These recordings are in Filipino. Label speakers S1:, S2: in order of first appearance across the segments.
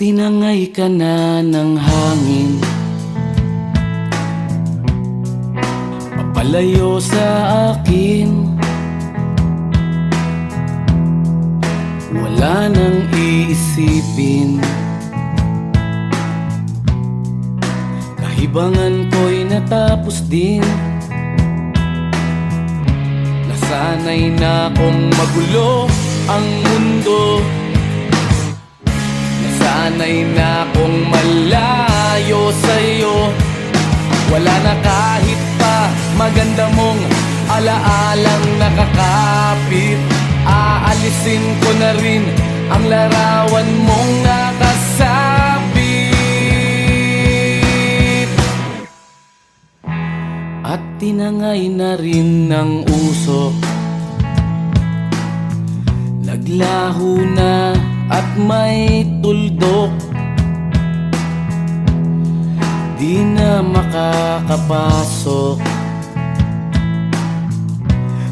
S1: tinangay ka na ng hangin, papalayo sa akin. Wala nang iisipin, kahibangan ko'y natapos din. Nasanay na kong magulo ang mundo, nasanay na kong malayo sa'yo. Wala na kahit pa maganda mong alaalang nakakapit. Aalisin ko na rin ang larawan mong nakasabit. At tinangay na rin ng usok, naglaho na at may tuldok. Di na makakapasok,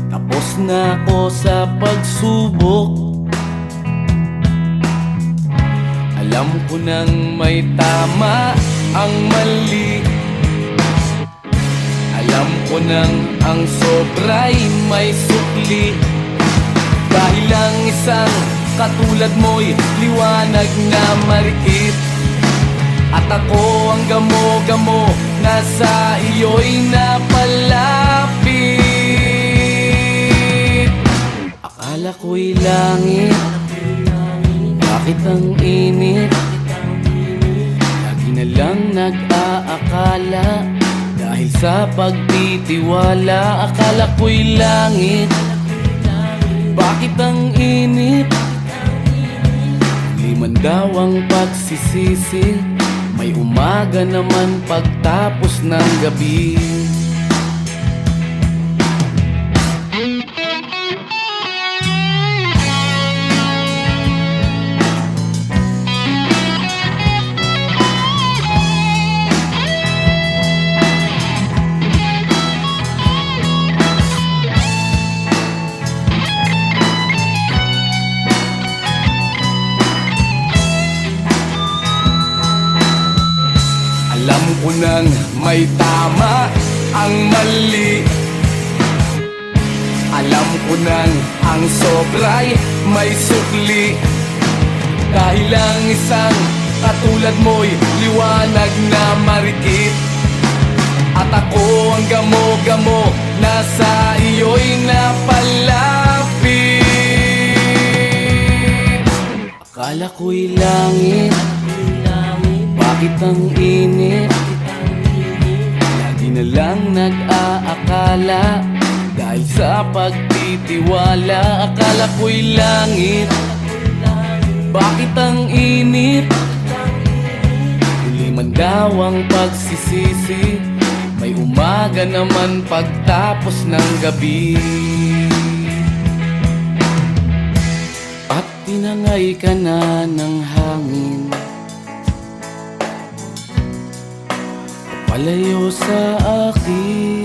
S1: tapos na ako sa pagsubok. Alam ko nang may tama ang mali, alam ko nang ang sobra'y may sukli. Dahil ang isang katulad mo'y liwanag na marikit, at ako ang gamo-gamo na sa iyo'y napalapit. Akala ko'y langit, bakit ang init? Lagi na lang nag-aakala, dahil sa pagtitiwala. Akala ko'y langit, bakit ang init? Liman daw ang pagsisisi, may umaga naman pagtapos ng gabi. Alam ko nang may tama ang mali, alam ko nang ang sobra'y may sukli. Dahil ang isang katulad mo'y liwanag na marikit, at ako ang gamo-gamo na sa iyo'y napalapit. Akala ko'y langit, bakit ang init? Lagi na lang nag-aakala, dahil sa pagtitiwala. Akala ko'y langit, bakit ang init? Huli man daw ang pagsisisi, may umaga naman pagtapos ng gabi. At tinangay ka na ng hangin, palayo sa akin.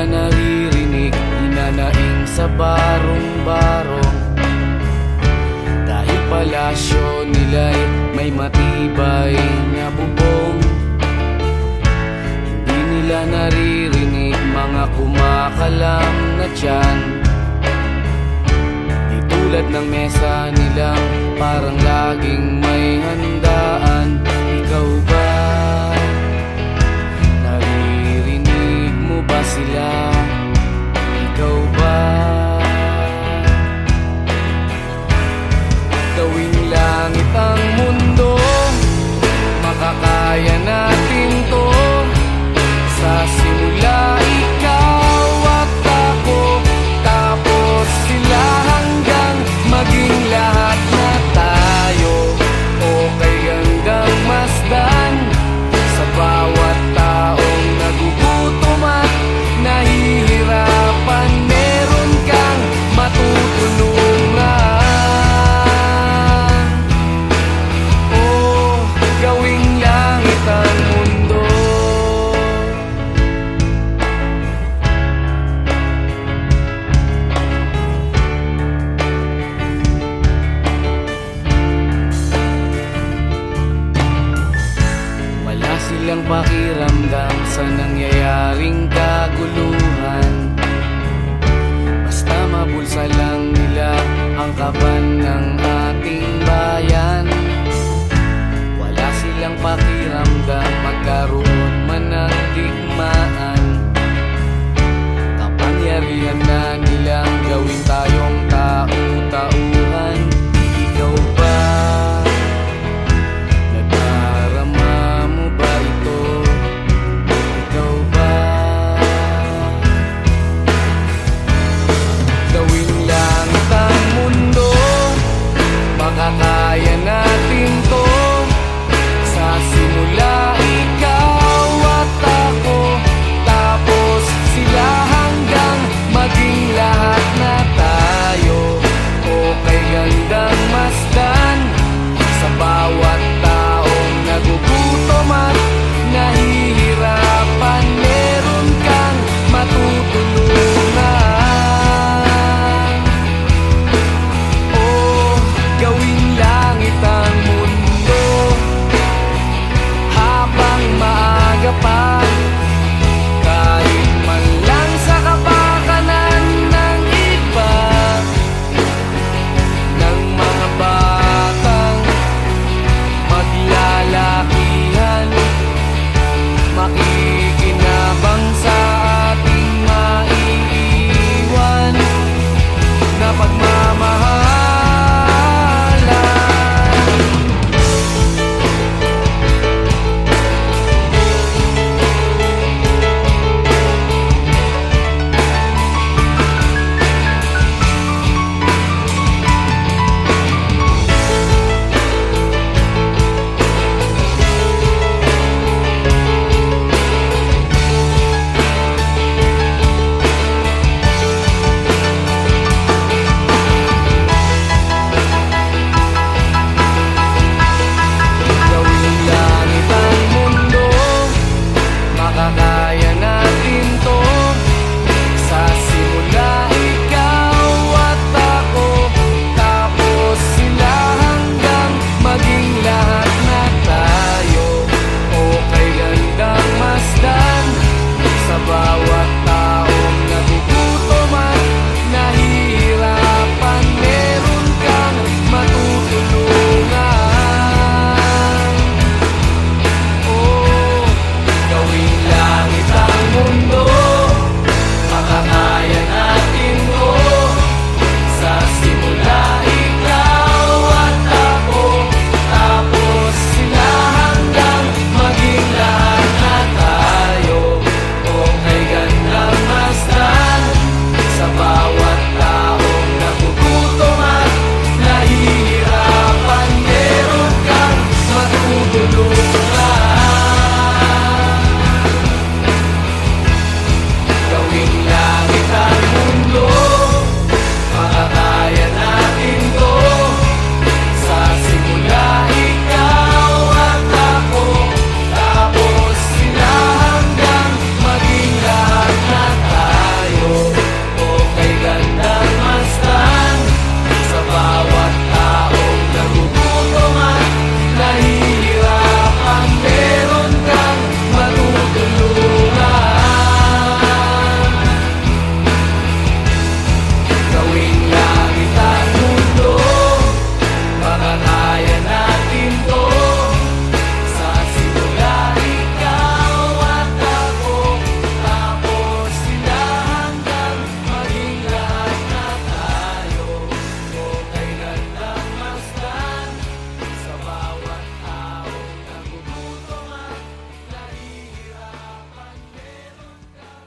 S1: Naririnig, hinanaing sa barong-barong, dahil palasyo nila'y may matibay na bubong. Hindi nila naririnig mga kumakalam na tiyan, di tulad ng mesa nilang parang laging may handaan. Ikaw ba? Naririnig mo ba sila? Ikaw ba? Gawing langit ang mundo, makakaya natin to sa matutulungan. Oh, gawing langit ang mundo habang maaga pa. Kahit man lang sa kapakanan ng iba, ng mga batang maglalakihan, makikinabang sa ating maiiwan na pagmamahalan. Gawing langit ang mundo, makakaya natin to. Sa simula ikaw at ako, tapos sila hanggang maging lahat na tayo. Okay gandang masdan sa bawat taong nagugutom at nahihirapan, meron kang matutulungan. Oh, gawing langit ang mundo, makakaya natin to. Sa simula ikaw at ako, tapos sila hanggang maging lahat na tayo. Okay gandang masdan sa bawat taong nagugutom at nahihirapan, meron kang matutulungan. Gawing langit ang mundo, makakaya natin to. Sa simula ikaw at ako, tapos sila hanggang maging lahat na tayo. Okay gandang masdan sa bawat taong nagugutom at nahihirapan, meron kang matutulungan. Gawing langit ang mundo, makakaya natin to. Sa simula ikaw at ako, tapos sila hanggang maging lahat na tayo. Okay gandang masdan sa bawat taong nagugutom at nahihirapan, meron kang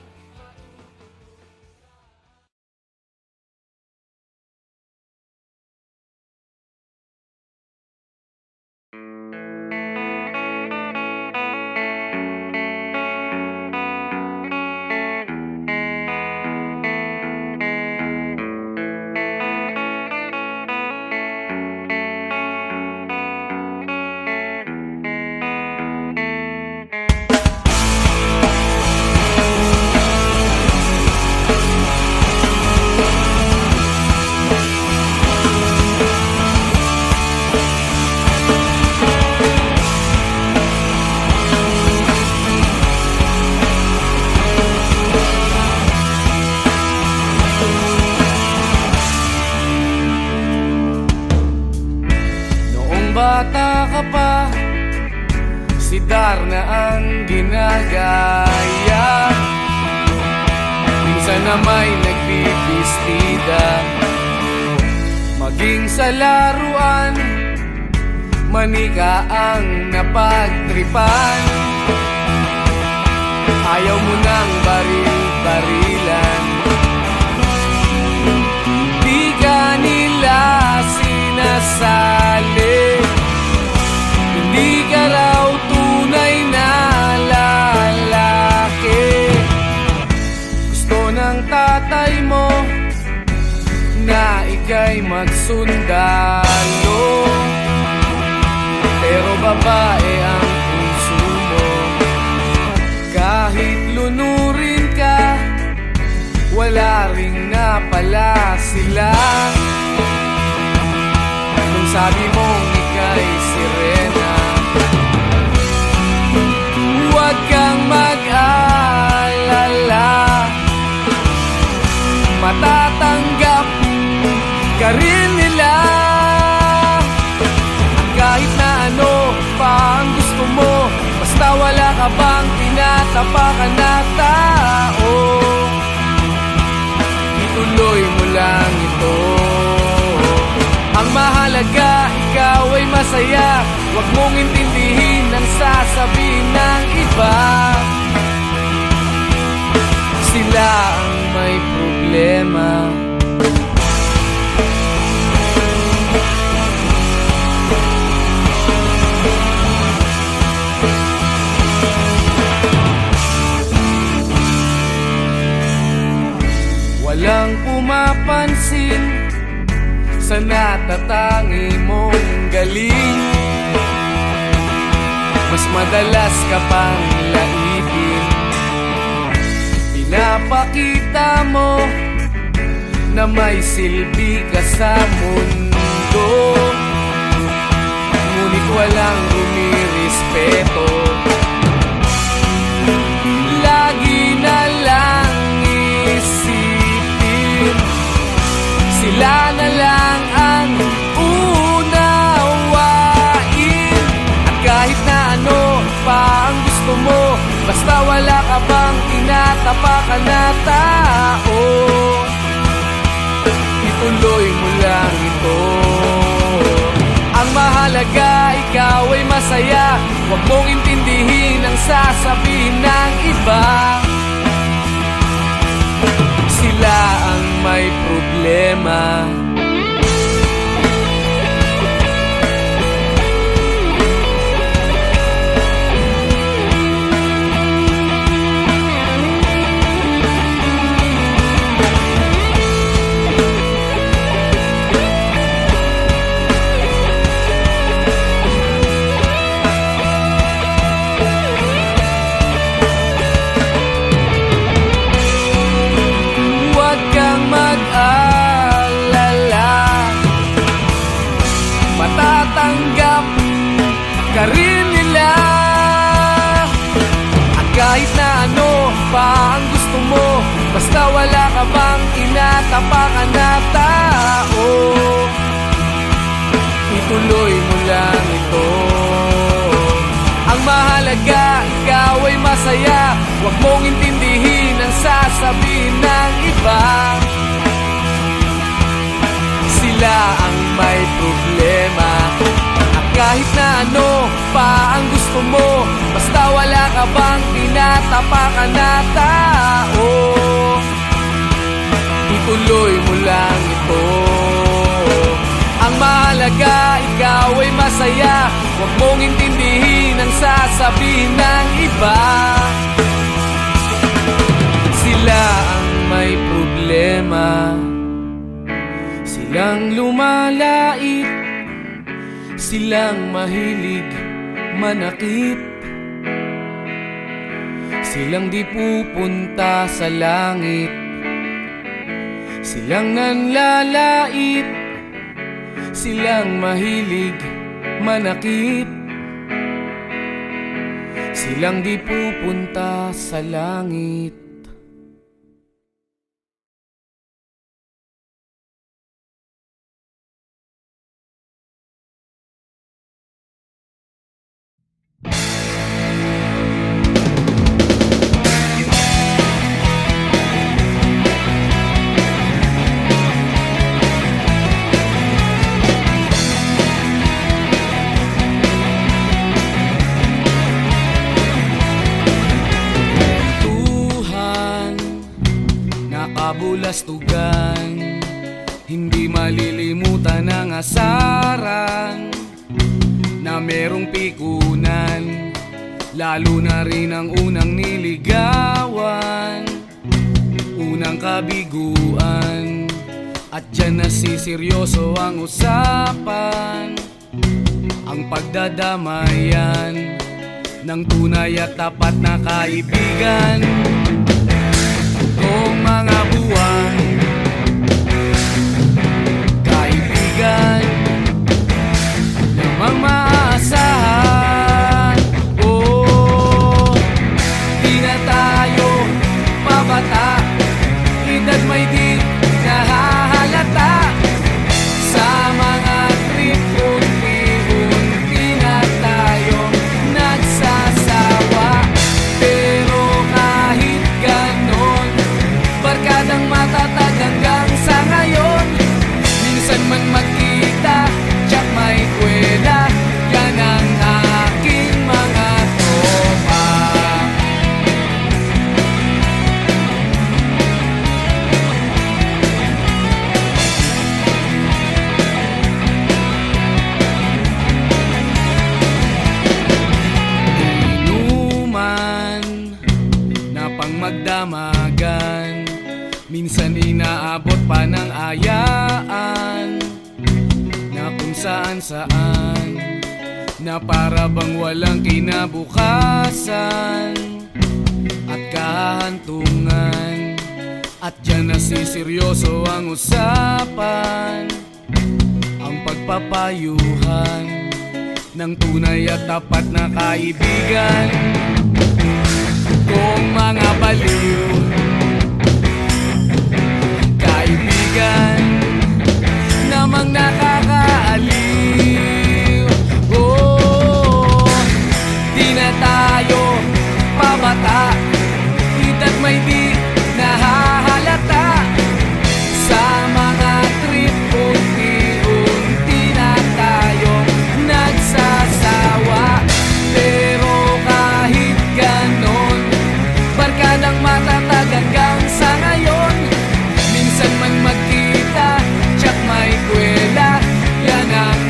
S1: bata ka pa, si Darna ang ginagaya. Minsan na may nagbibistida, maging sa laruan, manika ang napagtripan. Ayaw mo nang baril-barilan, di ka nila sinasali. Hindi ka raw tunay na lalaki. Gusto ng tatay mo na ika'y magsundalo, pero babae ang puso mo. Kahit lunurin ka, wala rin nga pala sila. Nung sabi mong ika'y sirena, huwag kang mag-alala, matatanggap ka rin nila. At kahit na ano pa ang gusto mo, basta wala ka bang tinatapakan na tao, ituloy mo lang ito. Ang mahalaga, ikaw ay masaya, huwag mong intindihin ang sasabihin ng iba. Sila ang may problema. Walang pumapansin sa natatangi mong galing. Mas madalas ka pang laitin, pinapakita mo na may silbi ka sa mundo, ngunit walang rumirespeto. Lagi na lang isipin, sila na lang ang unawain. At kahit na ano pa ang gusto mo, basta wala ka bang tinatapakan na tao, ituloy mo lang ito. Ang mahalaga, ikaw ay masaya, huwag mong intindihin ang sasabihin ng iba. Sila ang may problema. Matatanggap ka rin nila. At kahit na ano pa ang gusto mo, basta wala ka bang tinatapakan na tao, ituloy mo lang ito. Ang mahalaga, ikaw ay masaya, huwag mong intindihin ang sasabihin ng iba. Sila ang may problema. At kahit na ano pa ang gusto mo, basta wala ka bang tinatapakan na tao, ituloy mo lang ito. Ang mahalaga, ikaw ay masaya, huwag mong intindihin ang sasabihin ng iba. Sila ang may problema. Silang lumalait, silang mahilig manakit, silang di pupunta sa langit, silang nanlalait, silang mahilig manakit, silang di pupunta sa langit. Kabulastugan, hindi malilimutan ang asaran na merong pikunan, lalo na rin ang unang niligawan, unang kabiguan. At dyan nasiseryoso ang usapan, ang pagdadamayan ng tunay at tapat na kaibigan. Kung mga buwan edad may di nahahalata. Sa mga trip unti-unti na tayong nagsasawa. Pero kahit ganon, barkadang matatag hanggang sa ngayon. Minsan man magkita, tsak may kwela, yan ang aking mga tropa. Inuman na pang magdamagan, minsan inaabot pa ng ayaan na kung saan-saan, na para bang walang kinabukasan at kahantungan. At dyan nasiseryoso ang usapan, ang pagpapayuhan ng tunay at tapat na kaibigan. Kung mga baliw kaibigan namang nakakaaliw, oh, di na tayo pabata, edad may di nahahalata. Sa mga trip unti-unti na tayong nagsasawa. Pero kahit ganon, barkadang matatag hanggang sa ngayon. Minsan man magkita, tsak may kwela, yan ang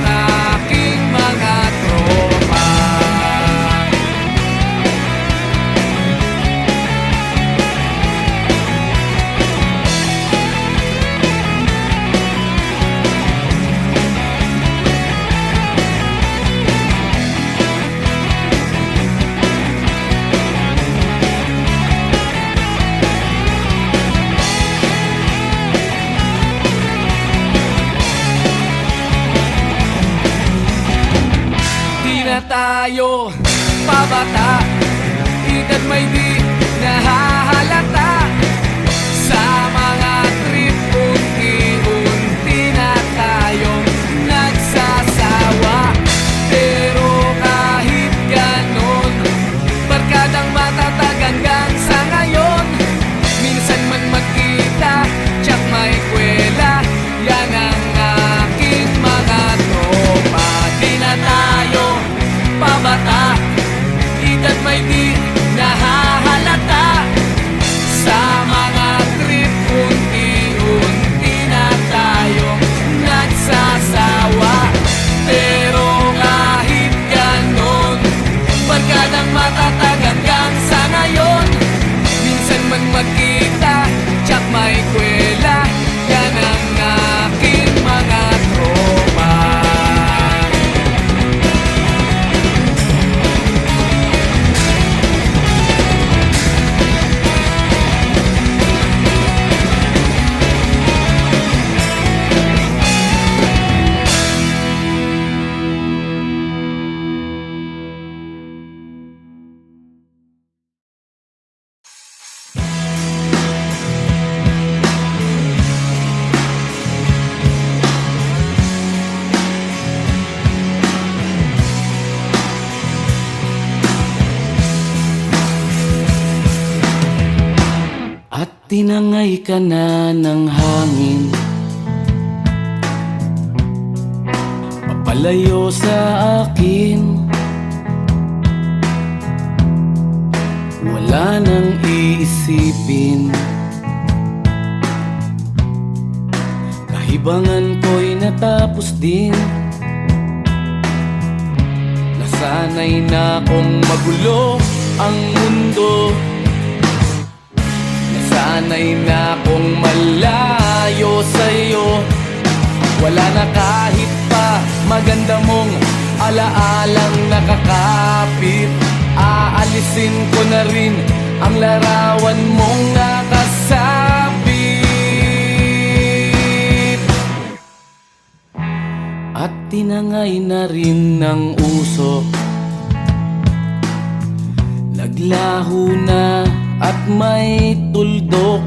S1: aking mga tropa. Tayo pabata, edad may di nahahalata. Sa mga trip unti-unti na tayong nagsasawa. Pero kahit ganon, barkadang matatag hanggang sa ngayon. Minsan man magkita, tsak may kwela, yan ang aking mga tropa. Di na tayo pabata, edad may di nahahalata. Sa mga trip unti-unti na tayong nagsasawa. Pero kahit ganon, barkadang matatag hanggang sa ngayon. Minsan man magkita, tsak may kwela, yan ang aking mga tropa. Tinangay ka na ng hangin, papalayo sa akin. Wala nang iisipin, kahibangan ko'y natapos din. Nasanay na kong magulo ang mundo, sanay na kong malayo sa'yo. Wala na kahit pa maganda mong alaalang nakakapit. Aalisin ko na rin ang larawan mong nakasabit. At tinangay na rin ng usok, naglaho na at may tuldok.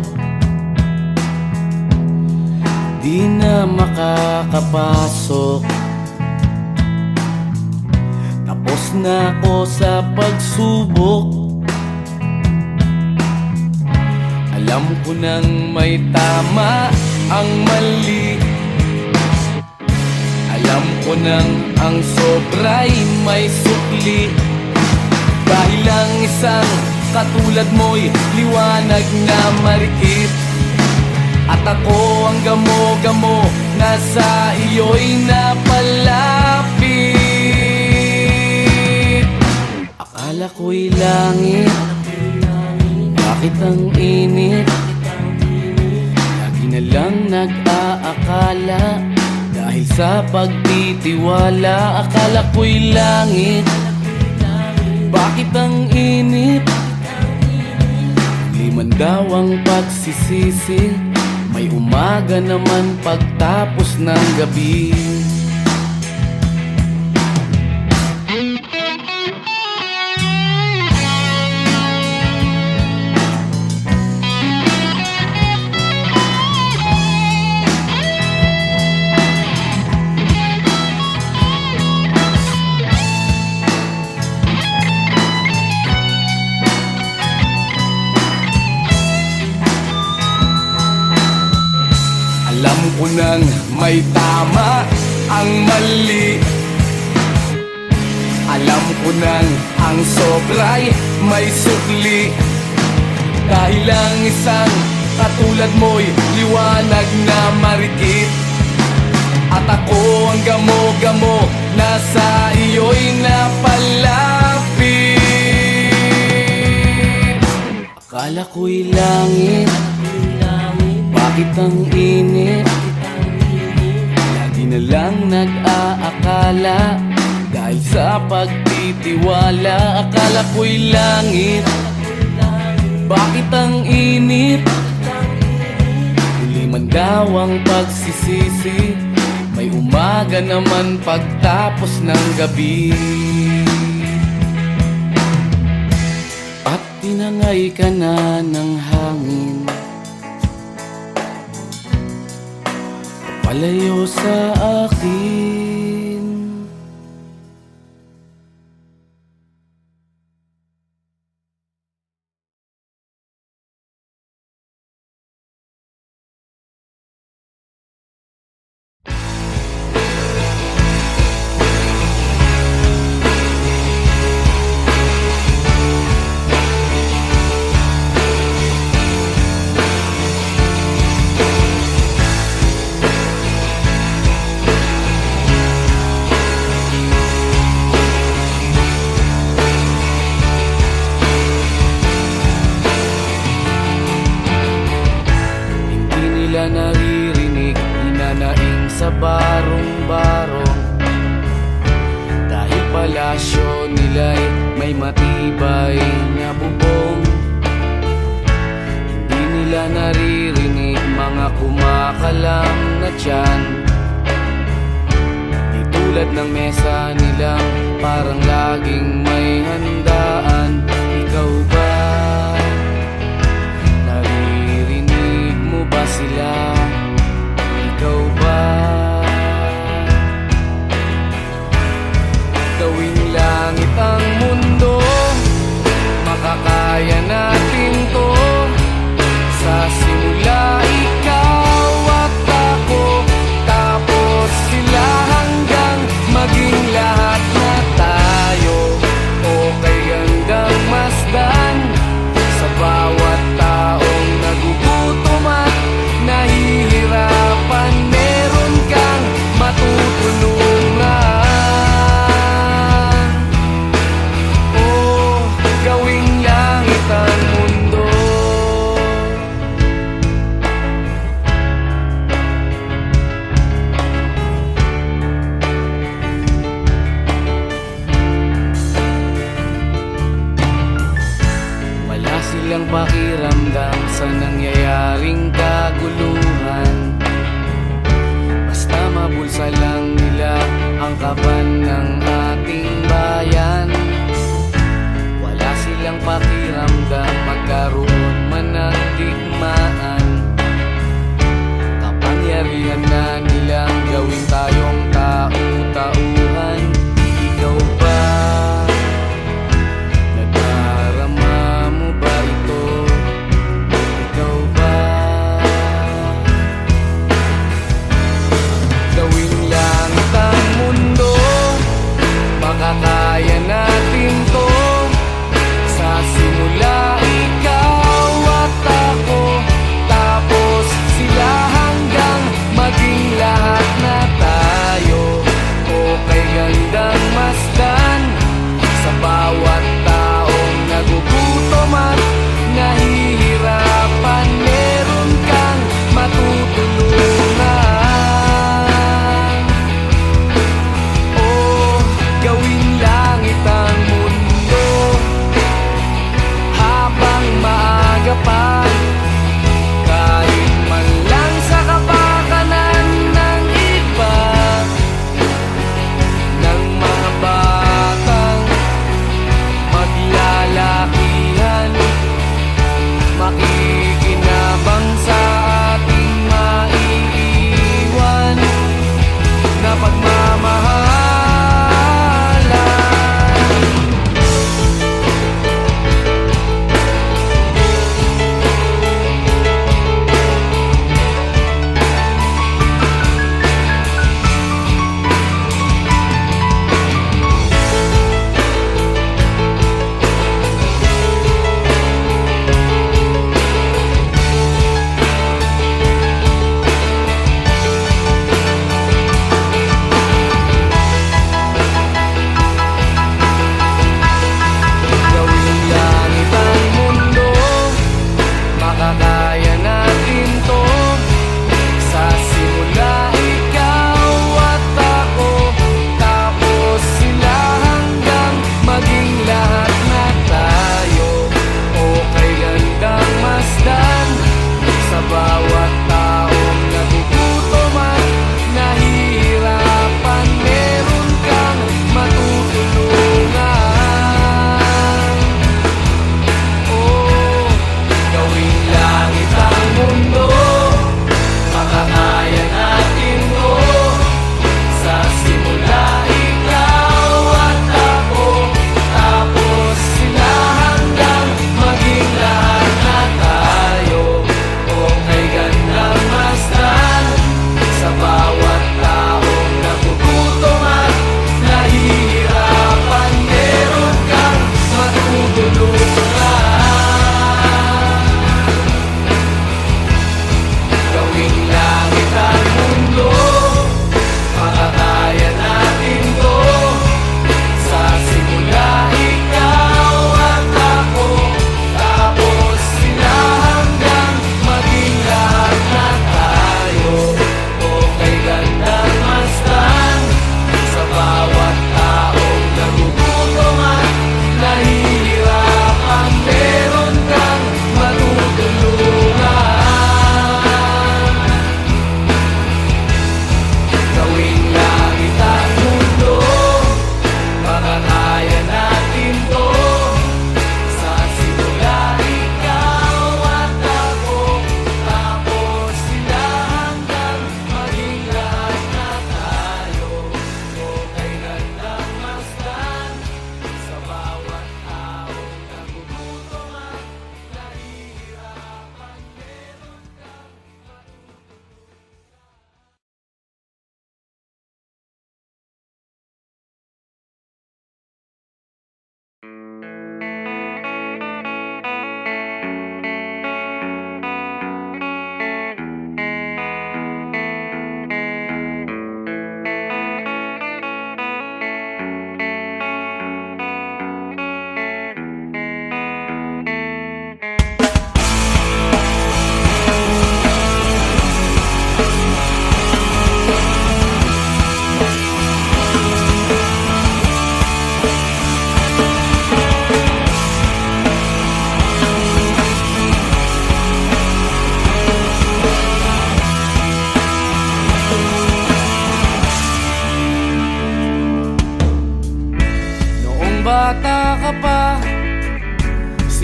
S1: makakapasok. Tapos na ako sa pagsubok. Alam ko nang may tama ang mali. Alam ko nang ang sobra'y may sukli. Dahil lang isang katulad mo'y liwanag na marikit. At ako ang gamo-gamo na sa iyo'y napalapit. Akala ko'y langit, bakit ang init? Lagi na lang nag-aakala, dahil sa pagtitiwala. Akala ko'y langit, bakit ang init? Liman daw ang pagsisisi, may umaga naman pagtapos ng gabi. Alam ko nang may tama ang mali. Alam ko nang ang sobra'y may sukli. Dahil lang isang katulad mo'y liwanag na marikit. At ako ang gamo-gamo na sa iyo'y napalapit. Akala ko'y langit, bakit ang init? Lagi na lang nag-aakala, dahil sa pagtitiwala. Akala ko'y langit, bakit ang init? Huli man daw ang pagsisisi, may umaga naman pagtapos ng gabi. At tinangay ka na ng hangin, palayo sa akin. Naririnig, hinanaing sa barong-barong. Dahil palasyo nila'y may matibay na bubong. Hindi nila naririnig mga kumakalam na tiyan. Di tulad ng mesa nilang parang laging may handaan. Ikaw ba? Ba sila? Ikaw ba? Gawing langit ang mundo, makakaya natin to. Sa simula ikaw at ako,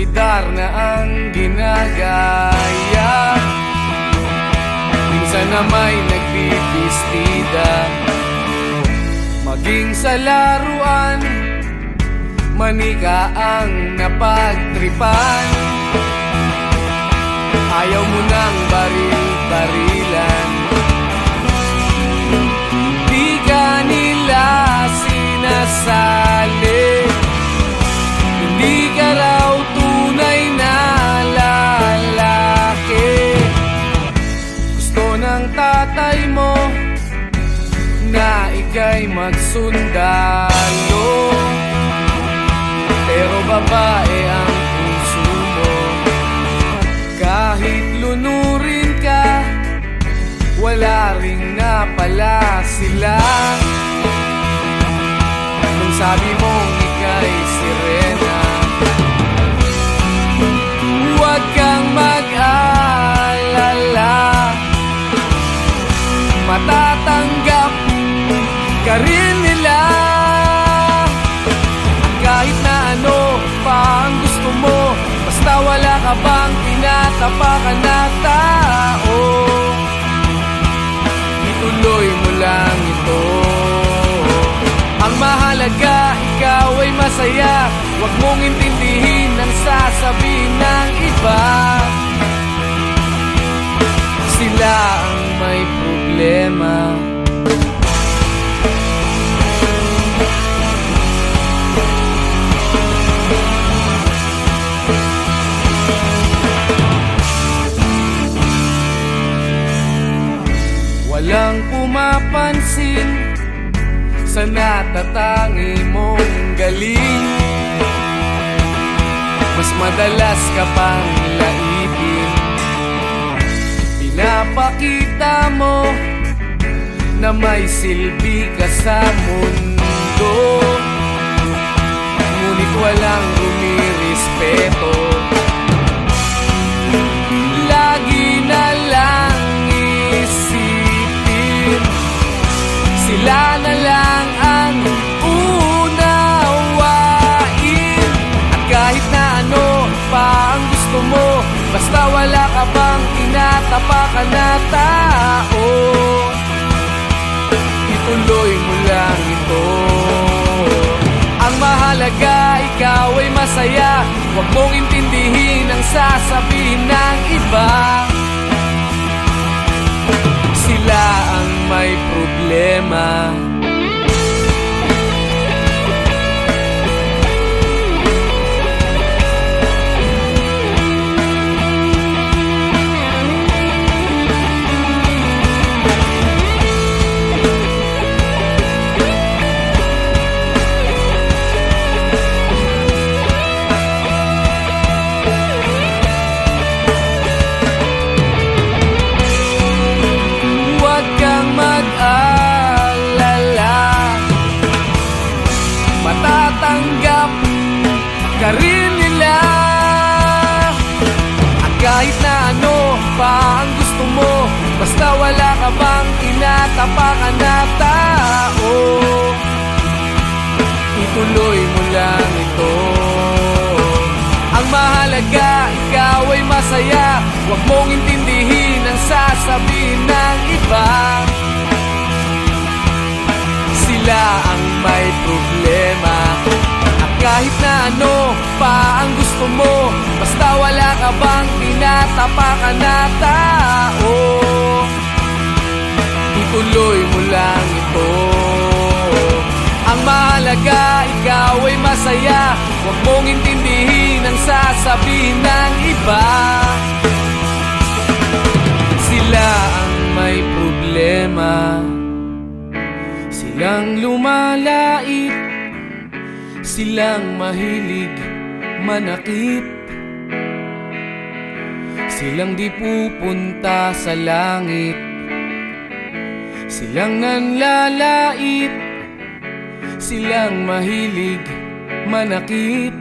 S1: Pulidar na ang ginagaya, minsan na may nagbibistida. Maging sa laruan, manika ang napagtripan. Ayaw mo nang baril-barilan, di ka nila sinasali. Hindi ka raw tunay na lalaki. Gusto ng tatay mo na ika'y magsundalo, pero babae ang puso mo. Kahit lunurin ka, wala ring napala sila. Nung sabi mong ika'y sirena, huwag kang mag-alala, matatanggap ka rin nila. Kahit na ano pa ang gusto mo, basta wala ka bang tinatapakan na tao, ituloy mo lang ito. Ang mahalaga, ikaw ay masaya. Huwag mong intindihin ang sasabihin ng iba. Sila ang may problema. Walang pumapansin sa natatangi mong galing. Mas madalas ka pang laipin. Pinapakita mo na may silbi ka sa mundo, ngunit walang rumirespeto. Lagi na lang isipin, sila na lang ang unawain. At kahit na ano pa ang gusto mo, basta wala ka bang tinatapakan na tao, ituloy mo lang ito. Ang mahalaga, ikaw ay masaya. Huwag mong intindihin ang sasabihin ng iba. Sila ang may problema. Matatanggap ka rin nila. At kahit na ano pa ang gusto mo, basta wala ka bang tinatapakan na tao, ituloy mo lang ito. Ang mahalaga, ikaw ay masaya. Huwag mong intindihin ang sasabihin ng iba. Sila ang may problema. At kahit na ano pa ang gusto mo, basta wala ka bang tinatapakan na tao, ituloy mo lang ito. Ang mahalaga, ikaw ay masaya. Huwag mong intindihin ang sasabihin ng iba. Sila ang may problema. Silang lumalait, silang mahilig manakit, silang di pupunta sa langit, silang nanlalait, silang mahilig manakit,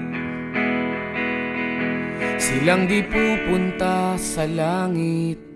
S1: silang di pupunta sa langit.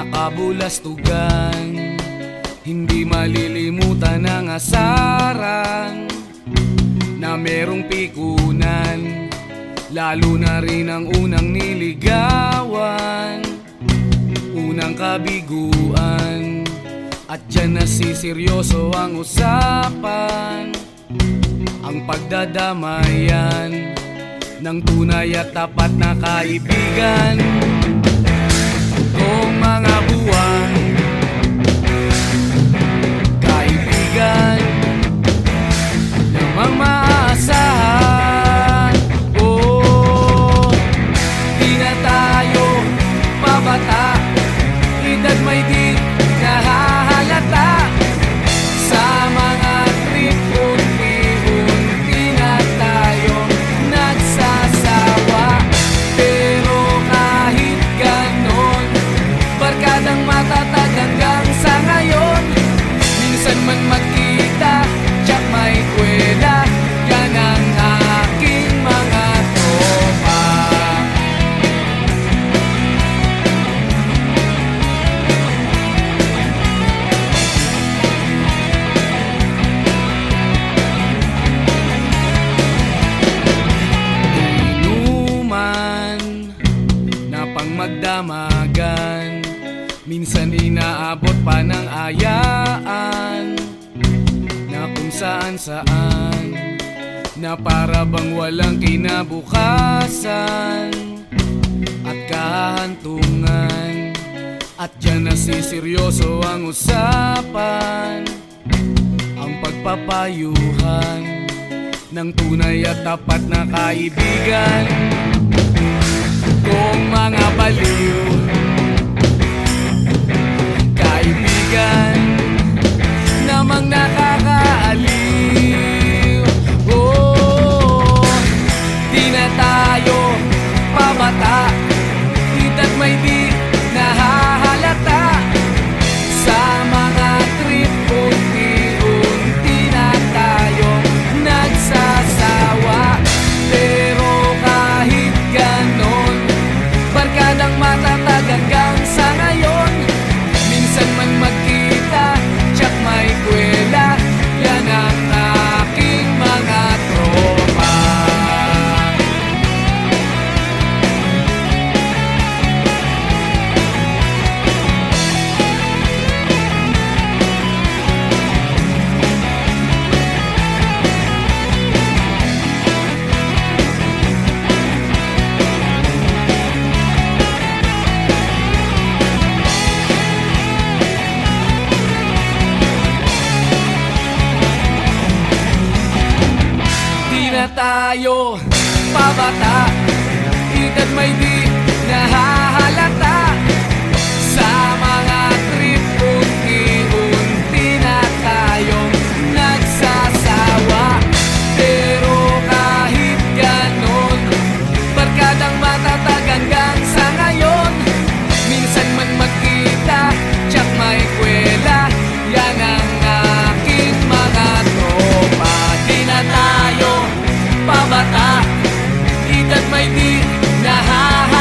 S1: kabulastugan. Hindi malilimutan ang asaran na merong pikunan, lalo na rin ang unang niligawan, unang kabiguan. At dyan nasiseryoso ang usapan, ang pagdadamayan ng tunay at tapat na kaibigan. Kung mga buwan, kaibigan namang maaasahan. Oh, di na tayo pabata, edad may di nahahalata. Sa mga trip, unti-unti na tayo nagsasawa. Pero kahit ganon, barkadang matatag hanggang sa ngayon. Minsan man magkita, tsak may kwela, yan ang aking mga tropa. Inuman na pang magdamagan, minsan inaabot pa ng ayaan, na kung saan-saan, na para bang walang kinabukasan at kahantungan. At dyan nasiseryoso ang usapan, ang pagpapayuhan ng tunay at tapat na kaibigan. Kung mga baliw, kaibigan namang nakakaaliw. Oh, di na tayo pabata, edad may di nahahalata. Sa mga trip, unti-unti na tayo nagsasawa. Pero kahit ganon, barkadang matatag hanggang sa ngayon. Minsan man magkita, tsak may kwela, yan ang aking mga tropa. Na tayo pabata, edad may di nahahalata. Sa mga trip, unti-unti na tayong nagsasawa. Pero kahit ganon, barkadang matatag hanggang sa ngayon. Minsan man magkita, tsak may kwela, yan ang aking mga tropa. Di na tayo pabata, edad may di nahahalata.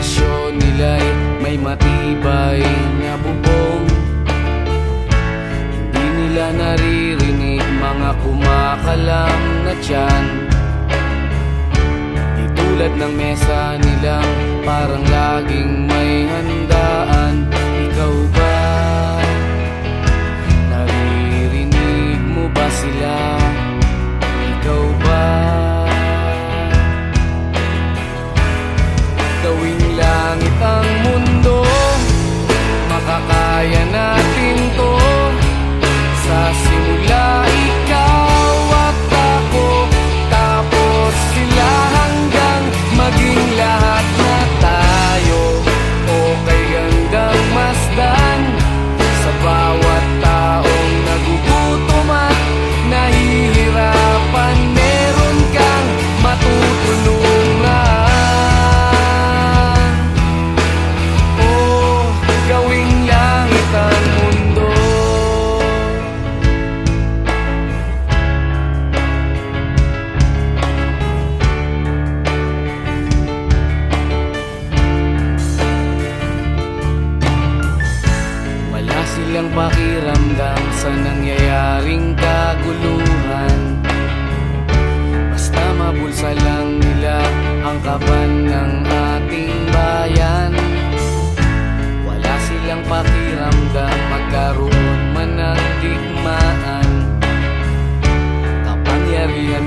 S1: palasyo nila'y may matibay na bubong. Hindi nila naririnig mga kumakalam na tiyan. Di tulad ng mesa nilang parang laging may handaan. Ikaw ba? Naririnig mo ba sila? Ikaw ba? Gawing langit ang mundo, makakaya natin to. Sa simula ikaw at ako, tapos sila hanggang maging lahat na tayo. Okay hanggang masdan sa bawat taong nagugutom at nahihirapan. Meron kang matutulungan. Gawing langit ang mundo. Wala silang pakiramdam sa nangyayaring kaguluhan. Basta mabulsa lang nila ang kaban ng ating bayan. Wala silang pakiramdam magkaroon man ng digmaan. Kapangyarihan